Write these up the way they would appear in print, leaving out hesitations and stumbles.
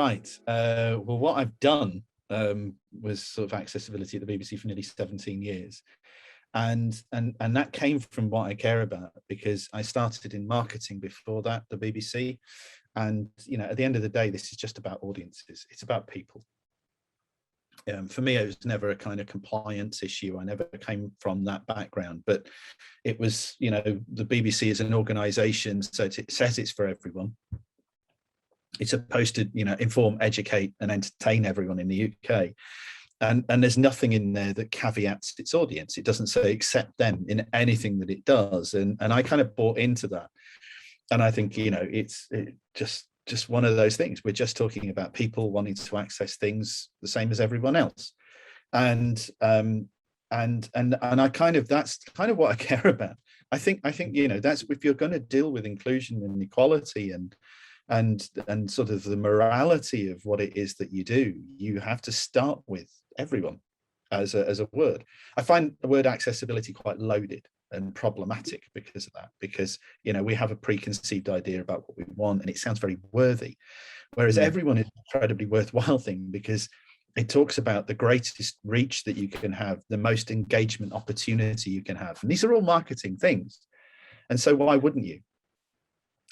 Right. Well, what I've done was sort of accessibility at the BBC for nearly 17 years. And that came from what I care about, because I started in marketing before that, the BBC. And, at the end of the day, this is just about audiences. It's about people. For me, it was never a kind of compliance issue. I never came from that background, but it was, the BBC is an organization, so it says it's for everyone. It's supposed to, inform, educate and entertain everyone in the UK. And there's nothing in there that caveats its audience. It doesn't say accept them in anything that it does. And I kind of bought into that. And I think, it's just one of those things. We're just talking about people wanting to access things the same as everyone else. And I kind of, that's kind of what I care about. I think, that's, if you're going to deal with inclusion and equality and sort of the morality of what it is that you do, you have to start with everyone as a word. I find the word accessibility quite loaded and problematic because of that, because we have a preconceived idea about what we want, and it sounds very worthy, whereas everyone is an incredibly worthwhile thing, because it talks about the greatest reach that you can have, the most engagement opportunity you can have, and these are all marketing things. And so why wouldn't you?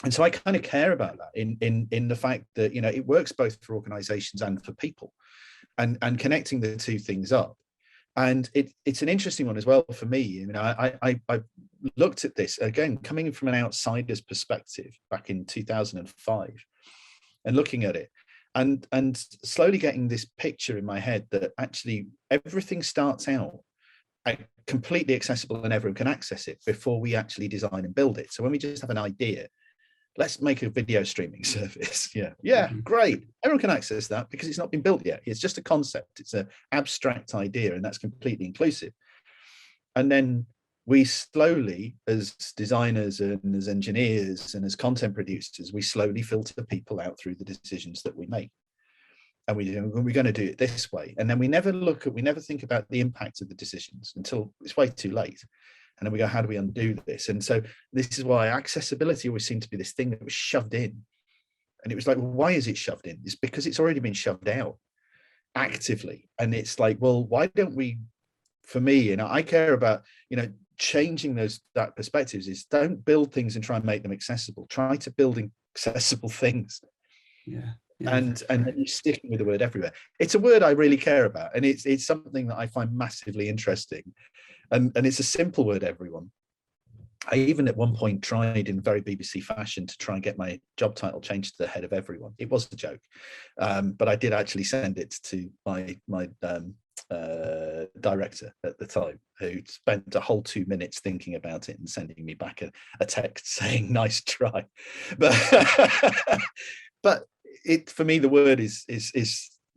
And so I kind of care about that in the fact that, it works both for organizations and for people, and connecting the two things up. And it's an interesting one as well for me. I looked at this, again, coming from an outsider's perspective back in 2005 and looking at it and slowly getting this picture in my head that actually everything starts out completely accessible and everyone can access it before we actually design and build it. So when we just have an idea, let's make a video streaming service. Yeah, great. Everyone can access that because it's not been built yet. It's just a concept. It's an abstract idea, and that's completely inclusive. And then we slowly, as designers and as engineers and as content producers, we slowly filter people out through the decisions that we make. And we're going to do it this way. And then we never think about the impact of the decisions until it's way too late. And then we go, how do we undo this? And so this is why accessibility always seemed to be this thing that was shoved in. And it was like, well, why is it shoved in? It's because it's already been shoved out actively. And it's like, well, why don't we, for me, I care about, changing that perspectives is don't build things and try and make them accessible. Try to build accessible things. Yeah. And then you're sticking with the word everywhere. It's a word I really care about. And it's something that I find massively interesting. And it's a simple word, everyone. I even at one point tried in very BBC fashion to try and get my job title changed to the head of everyone. It was a joke, but I did actually send it to my director at the time, who spent a whole 2 minutes thinking about it and sending me back a text saying nice try. But it, for me, the word is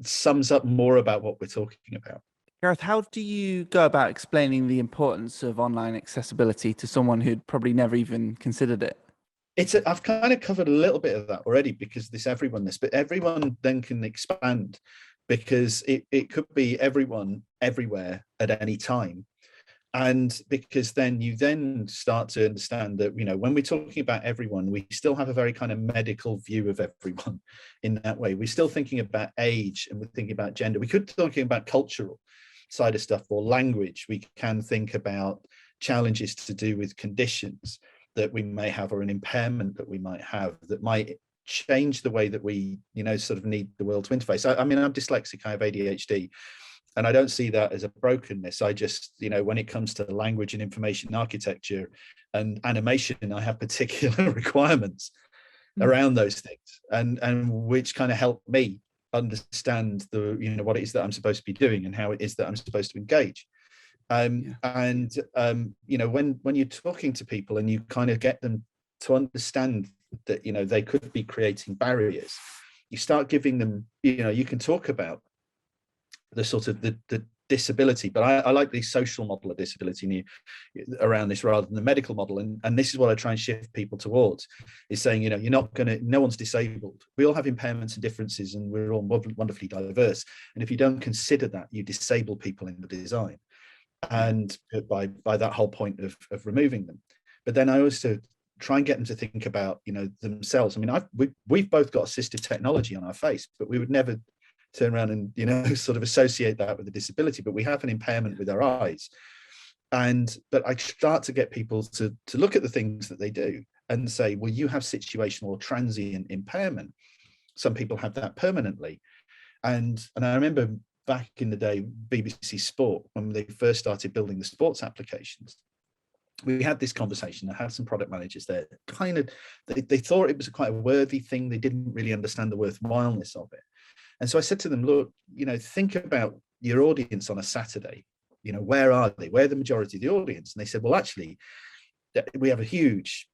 sums up more about what we're talking about. Gareth, how do you go about explaining the importance of online accessibility to someone who'd probably never even considered it? I've kind of covered a little bit of that already, because but everyone then can expand, because it could be everyone, everywhere, at any time. And because then you start to understand that, when we're talking about everyone, we still have a very kind of medical view of everyone in that way. We're still thinking about age, and we're thinking about gender. We could be talking about cultural side of stuff, or language. We can think about challenges to do with conditions that we may have, or an impairment that we might have that might change the way that we, sort of need the world to interface. I'm dyslexic, I have ADHD, and I don't see that as a brokenness. I just, when it comes to language and information architecture and animation, I have particular requirements around those things, and which kind of help me understand what it is that I'm supposed to be doing and how it is that I'm supposed to engage. And when you're talking to people and you kind of get them to understand that they could be creating barriers, you start giving them, you can talk about the sort of the disability, but I like the social model of disability around this rather than the medical model. And this is what I try and shift people towards, is saying, no one's disabled. We all have impairments and differences, and we're all wonderfully diverse. And if you don't consider that, you disable people in the design, and by that whole point of removing them. But then I also try and get them to think about, themselves. I mean, we've both got assistive technology on our face, but we would never turn around and, sort of associate that with a disability, but we have an impairment with our eyes. But I start to get people to look at the things that they do and say, well, you have situational or transient impairment. Some people have that permanently. And I remember back in the day, BBC Sport, when they first started building the sports applications, we had this conversation. I had some product managers there, they thought it was quite a worthy thing. They didn't really understand the worthwhileness of it. And so I said to them, look, think about your audience on a Saturday. Where are they? Where are the majority of the audience? And they said, well, actually, we have a huge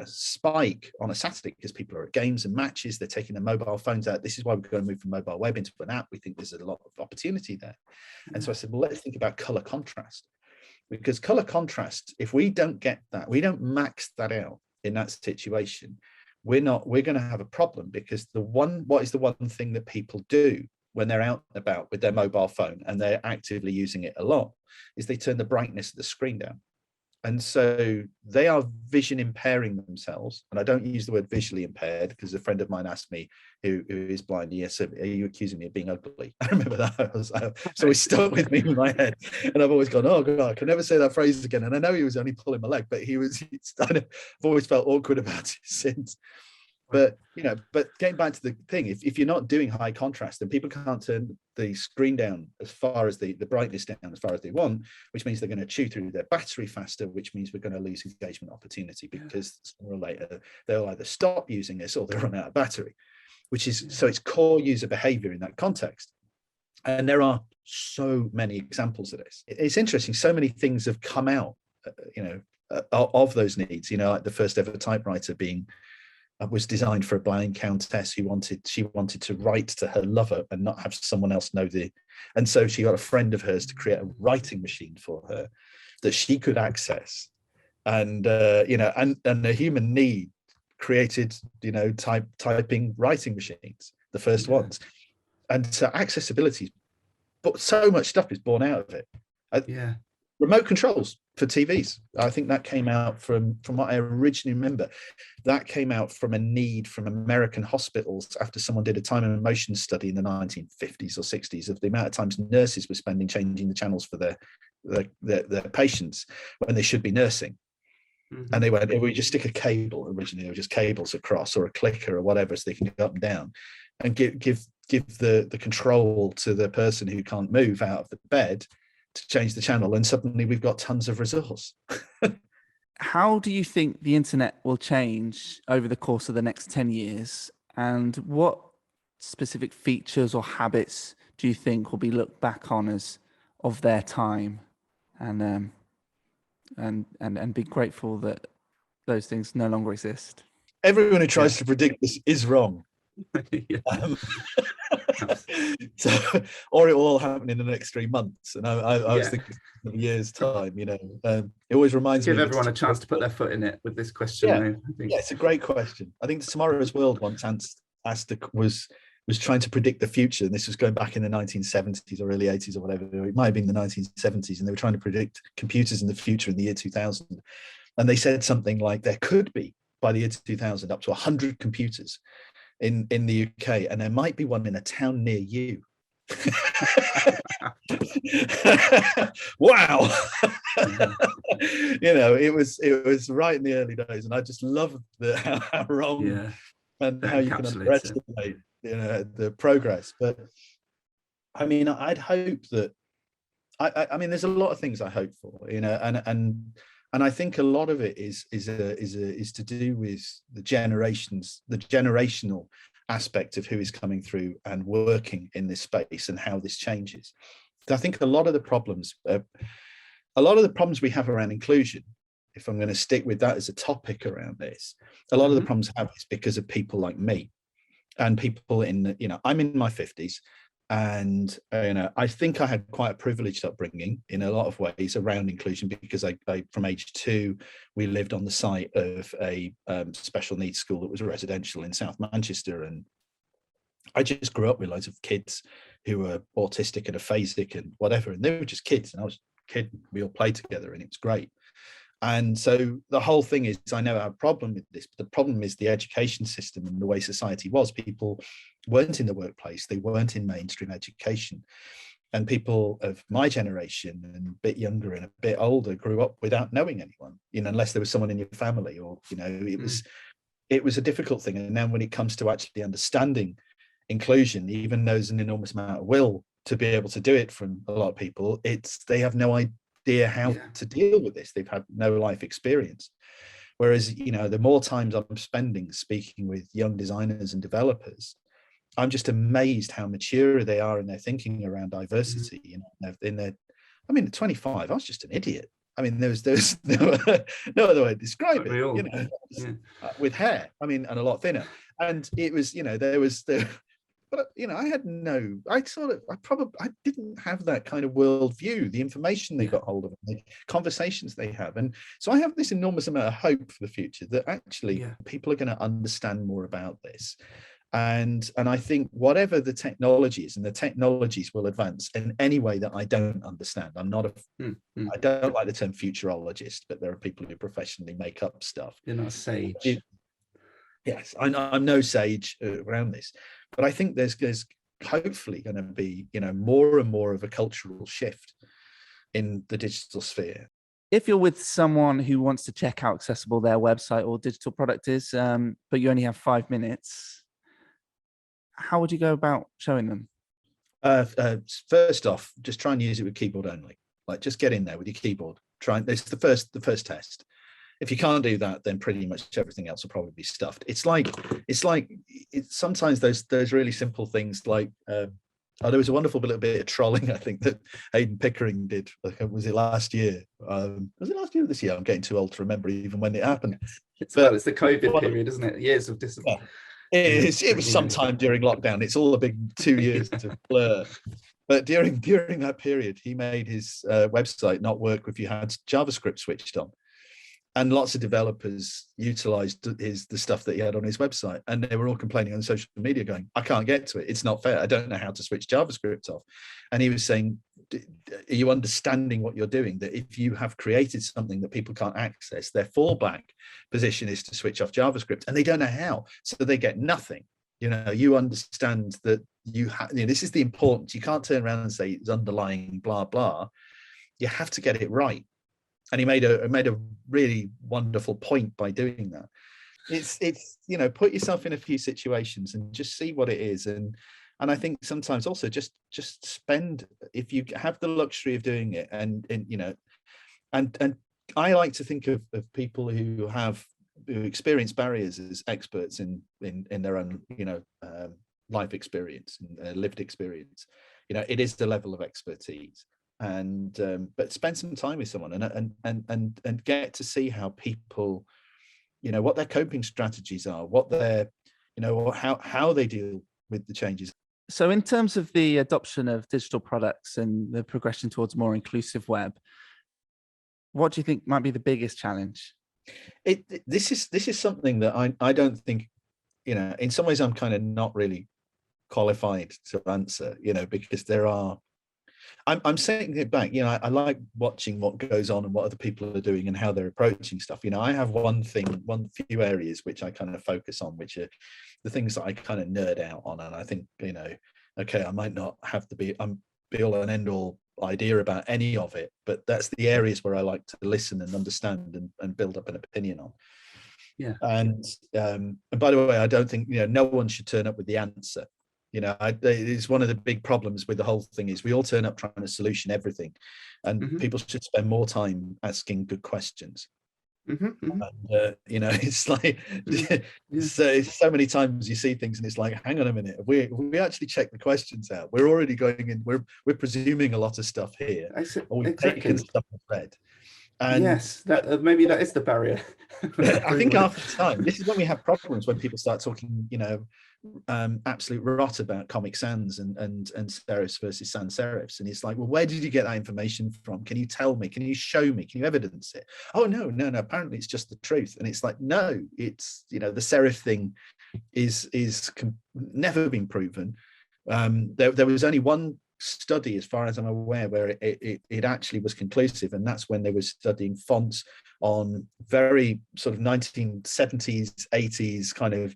spike on a Saturday because people are at games and matches. They're taking their mobile phones out. This is why we're going to move from mobile web into an app. We think there's a lot of opportunity there. And so I said, well, let's think about color contrast, because color contrast, if we don't get that, we don't max that out in that situation, we're going to have a problem, because what is the one thing that people do when they're out and about with their mobile phone and they're actively using it a lot, is they turn the brightness of the screen down. And so they are vision impairing themselves. And I don't use the word visually impaired, because a friend of mine asked me, who is blind, yes, are you accusing me of being ugly? I remember that. So it stuck with me in my head. And I've always gone, oh God, I can never say that phrase again. And I know he was only pulling my leg, but I've always felt awkward about it since. But getting back to the thing, if you're not doing high contrast, then people can't turn the screen down as far as the brightness down as far as they want, which means they're going to chew through their battery faster, which means we're going to lose engagement opportunity, because sooner or later they'll either stop using us or they'll run out of battery, so it's core user behavior in that context. And there are so many examples of this. It's interesting. So many things have come out, of those needs, like the first ever typewriter was designed for a blind countess who wanted to write to her lover and not have someone else know and so she got a friend of hers to create a writing machine for her that she could access, and the human need created typing writing machines, the first ones. And so accessibility, but so much stuff is born out of it. Remote controls for TVs. I think that came out from what I originally remember. That came out from a need from American hospitals after someone did a time and motion study in the 1950s or 60s of the amount of times nurses were spending changing the channels for their patients when they should be nursing. Mm-hmm. And they went, if we just stick a cable, originally it was just cables across, or a clicker or whatever, so they can go up and down, and give the control to the person who can't move out of the bed to change the channel, and suddenly we've got tons of resource. How do you think the internet will change over the course of the next 10 years? And what specific features or habits do you think will be looked back on as of their time, and be grateful that those things no longer exist? Everyone who tries to predict this is wrong. So, or it will all happen in the next 3 months. And I was thinking of a year's time, it always reminds me. Give everyone a chance to put their foot in it with this question. I think. It's a great question. I think Tomorrow's World once was trying to predict the future. And this was going back in the 1970s or early 80s or whatever. It might have been the 1970s. And they were trying to predict computers in the future in the year 2000. And they said something like there could be, by the year 2000, up to 100 computers in the UK, and there might be one in a town near you. Wow. It was right in the early days, and I just love how wrong and how you can underestimate the progress. But I mean, I'd hope that I mean there's a lot of things I hope for, and I think a lot of it is to do with the generational aspect of who is coming through and working in this space and how this changes. I think a lot of the problems we have around inclusion, if I'm going to stick with that as a topic around this, a lot of the problems I have is because of people like me and people I'm in my 50s. And I think I had quite a privileged upbringing in a lot of ways around inclusion, because I from age 2 we lived on the site of a special needs school that was residential in South Manchester, and I just grew up with loads of kids who were autistic and aphasic and whatever, and they were just kids, and I was a kid. We all played together, and it was great. And so the whole thing is, I know I have a problem with this, but the problem is the education system and the way society was. People weren't in the workplace, they weren't in mainstream education. And people of my generation and a bit younger and a bit older grew up without knowing anyone, unless there was someone in your family, or, it was a difficult thing. And now when it comes to actually understanding inclusion, even though there's an enormous amount of will to be able to do it from a lot of people, they have no idea how to deal with this. They've had no life experience. Whereas, the more times I'm spending speaking with young designers and developers, I'm just amazed how mature they are in their thinking around diversity. At 25, I was just an idiot. I mean, there's no other way to describe it. With hair, and a lot thinner. And it was, but I didn't have that kind of worldview, the information they got hold of, the conversations they have. And so I have this enormous amount of hope for the future that actually people are going to understand more about this. And I think whatever the technology is, and the technologies will advance in any way that I don't understand. I don't like the term futurologist, but there are people who professionally make up stuff. You're not a sage. Yes, I'm no sage around this, but I think there's hopefully going to be, more and more of a cultural shift in the digital sphere. If you're with someone who wants to check out accessible their website or digital product is, but you only have 5 minutes, how would you go about showing them? First off, just try and use it with keyboard only. Like, just get in there with your keyboard. It's the first test. If you can't do that, then pretty much everything else will probably be stuffed. It's sometimes those really simple things like, there was a wonderful little bit of trolling, I think, that Aidan Pickering did. Was it last year? Was it last year or this year? I'm getting too old to remember even when it happened. It's the COVID period, isn't it? Years of discipline. Yeah. It was sometime during lockdown. It's all a big 2 years to blur. But during that period, he made his website not work if you had JavaScript switched on. And lots of developers utilized the stuff that he had on his website. And they were all complaining on social media going, I can't get to it. It's not fair. I don't know how to switch JavaScript off. And he was saying, are you understanding what you're doing? That if you have created something that people can't access, their fallback position is to switch off JavaScript, and they don't know how. So they get nothing. You understand that this is the importance. You can't turn around and say it's underlying blah, blah. You have to get it right. And he made a really wonderful point by doing that. It's put yourself in a few situations and just see what it is. And I think sometimes also just spend, if you have the luxury of doing it, and I like to think of people who experience barriers as experts in their own life experience and lived experience. It is the level of expertise. And but spend some time with someone and get to see how people, what their coping strategies are, what their, or how they deal with the changes. So in terms of the adoption of digital products and the progression towards more inclusive web, what do you think might be the biggest challenge? This is something that I don't think, in some ways I'm kind of not really qualified to answer, because there are, I'm saying it back, I like watching what goes on and what other people are doing and how they're approaching stuff. I have one few areas which I kind of focus on, which are the things that I kind of nerd out on. And I think, okay, I might not have to be all and end all idea about any of it, but that's the areas where I like to listen and understand and build up an opinion on. Yeah. And by the way, I don't think, no one should turn up with the answer. It's one of the big problems with the whole thing is we all turn up trying to solution everything, and people should spend more time asking good questions. And, it's like so many times you see things and it's like, hang on a minute, we actually check the questions out. We're already going in. We're presuming a lot of stuff here, or we've taken stuff as read. And yes, maybe that is the barrier. I think after time, this is when we have problems, when people start talking, absolute rot about Comic Sans and serifs versus sans serifs, and it's like, well, where did you get that information from? Can you tell me? Can you show me? Can you evidence it? Oh no, apparently it's just the truth. And it's like, no, it's the serif thing is never been proven. There was only one study, as far as I'm aware, where it actually was conclusive, and that's when they were studying fonts on very sort of 1970s, 80s kind of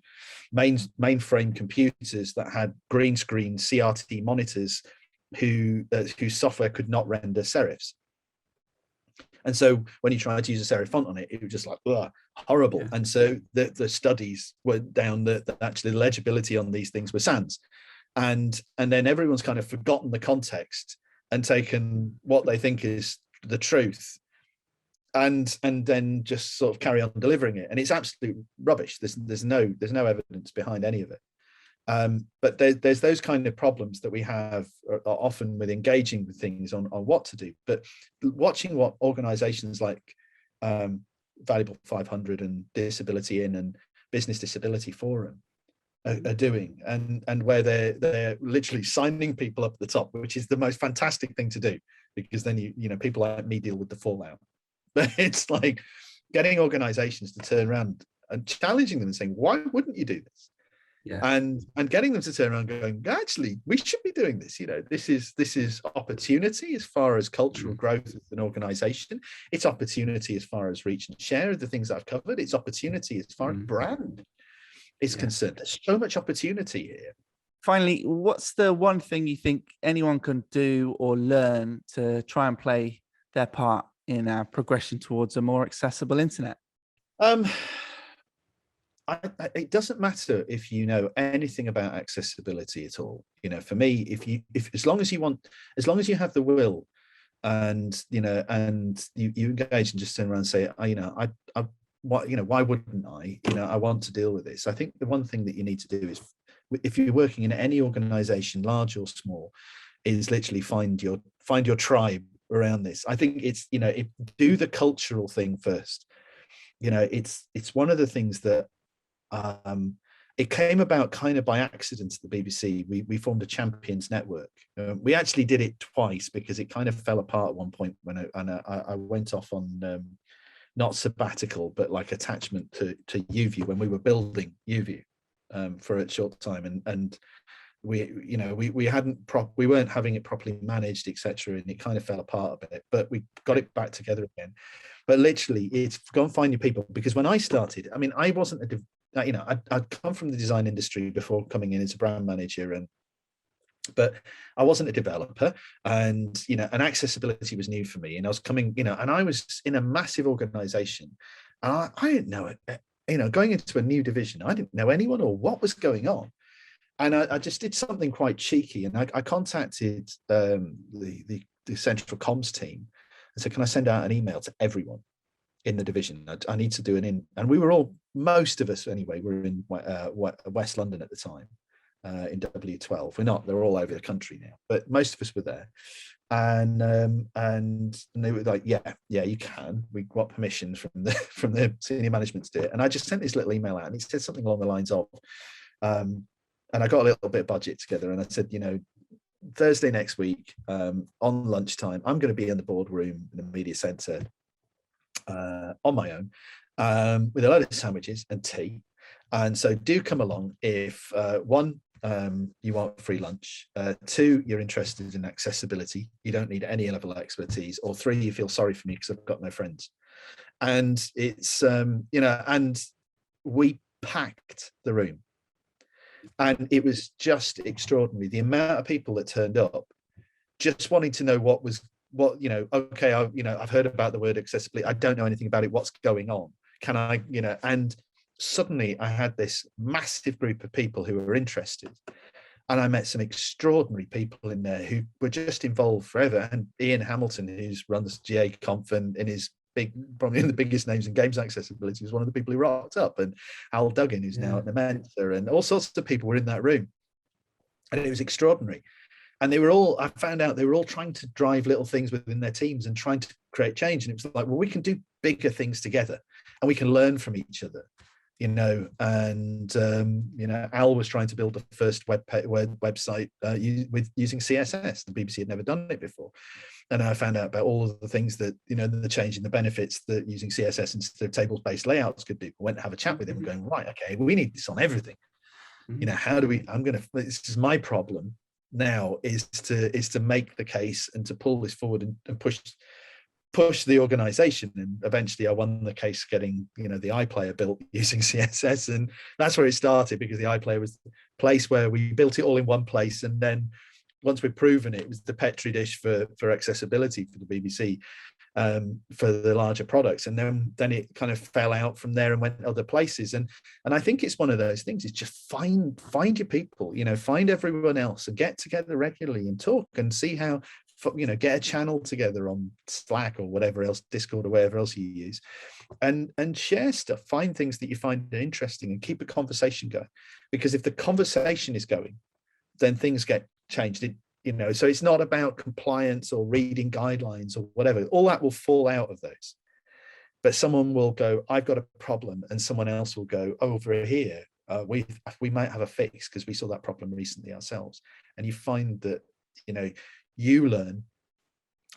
mainframe computers that had green screen CRT monitors whose software could not render serifs. And so when you tried to use a serif font on it, it was just like, ugh, horrible. Yeah. And so the studies went down that actually the legibility on these things were sans. And then everyone's kind of forgotten the context and taken what they think is the truth and then just sort of carry on delivering it. And it's absolute rubbish. There's no evidence behind any of it. But there's those kind of problems that we have often with engaging with things on what to do. But watching what organizations like Valuable 500 and Disability In and Business Disability Forum are doing, and where they're literally signing people up at the top, which is the most fantastic thing to do, because then you know people like me deal with the fallout. But it's like getting organizations to turn around and challenging them and saying, why wouldn't you do this? Yeah. And getting them to turn around going, actually, we should be doing this. You know, this is opportunity as far as cultural growth as an organization. It's opportunity as far as reach and share of the things I've covered. It's opportunity as far as brand is concerned. There's so much opportunity here. Finally, what's the one thing you think anyone can do or learn to try and play their part in our progression towards a more accessible internet? It doesn't matter if you know anything about accessibility at all. You know, for me, if as long as you have the will, and you know, and you engage and just turn around and say, why wouldn't I? You know, I want to deal with this. I think the one thing that you need to do is, if you're working in any organization, large or small, is literally find your tribe around this. I think it's, you know, do the cultural thing first. You know, it's one of the things that it came about kind of by accident at the BBC. We formed a champions network. We actually did it twice because it kind of fell apart at one point when I went off on not sabbatical, but like attachment to UView when we were building UView for a short time, and we weren't having it properly managed, etc., and it kind of fell apart a bit, but we got it back together again. But literally, it's go and find your people, because when I started, I mean, I wasn't I'd come from the design industry before coming in as a brand manager, but I wasn't a developer, and you know, and accessibility was new for me, and I was coming, you know, and I was in a massive organization, and I didn't know it, you know, going into a new division, I didn't know anyone or what was going on. And I just did something quite cheeky, and I contacted the central comms team and said, can I send out an email to everyone in the division? I need to do and we were all, most of us anyway, were in West London at the time, in W12. We're not, they're all over the country now, but most of us were there. And they were like, yeah, you can. We got permission from the senior management to do it. And I just sent this little email out, and it said something along the lines of, and I got a little bit of budget together, and I said, you know, Thursday next week, on lunchtime, I'm going to be in the boardroom in the media centre on my own, with a load of sandwiches and tea. And so do come along if, one, you want free lunch, two, you're interested in accessibility, you don't need any level of expertise, or three, you feel sorry for me because I've got no friends. And it's, you know, and we packed the room. And it was just extraordinary, the amount of people that turned up, just wanting to know what, you know, okay, I've heard about the word accessibility, I don't know anything about it, what's going on, can I, you know, and suddenly I had this massive group of people who were interested, and I met some extraordinary people in there who were just involved forever. And Ian Hamilton, who runs GA Conf and is probably one of the biggest names in games accessibility, was one of the people who rocked up, and Al Duggan, who's now at Nementa, and all sorts of people were in that room, and it was extraordinary. And I found out they were all trying to drive little things within their teams and trying to create change. And it was like, well, we can do bigger things together, and we can learn from each other, you know. And you know, Al was trying to build the first website using CSS. The BBC had never done it before. And I found out about all of the things that, you know, the change in the benefits that using CSS instead of tables-based layouts could do. I went to have a chat with him and going, right, okay, we need this on everything. You know, how do we, this is my problem. now is to make the case and to pull this forward and push the organization. And eventually I won the case getting, the iPlayer built using CSS, and that's where it started, because the iPlayer was the place where we built it all in one place. And then once we've proven it was the petri-dish for accessibility for the BBC, for the larger products. And then it kind of fell out from there and went other places. And I think it's one of those things, is just find your people, find everyone else and get together regularly and talk and see how, get a channel together on Slack or whatever else, Discord or whatever else you use, and share stuff, find things that you find interesting and keep a conversation going. Because if the conversation is going, then things get changed. So it's not about compliance or reading guidelines or whatever. All that will fall out of those. But someone will go, I've got a problem, and someone else will go, over here, we might have a fix because we saw that problem recently ourselves. And you find that, you learn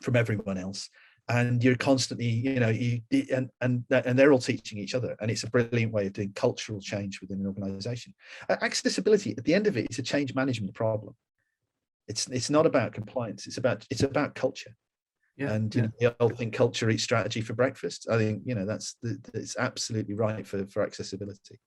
from everyone else, and you're constantly, and they're all teaching each other. And it's a brilliant way of doing cultural change within an organization. Accessibility, at the end of it, is a change management problem. It's not about compliance. It's about culture. Yeah, and the old thing, culture eats strategy for breakfast. I think it's absolutely right for accessibility.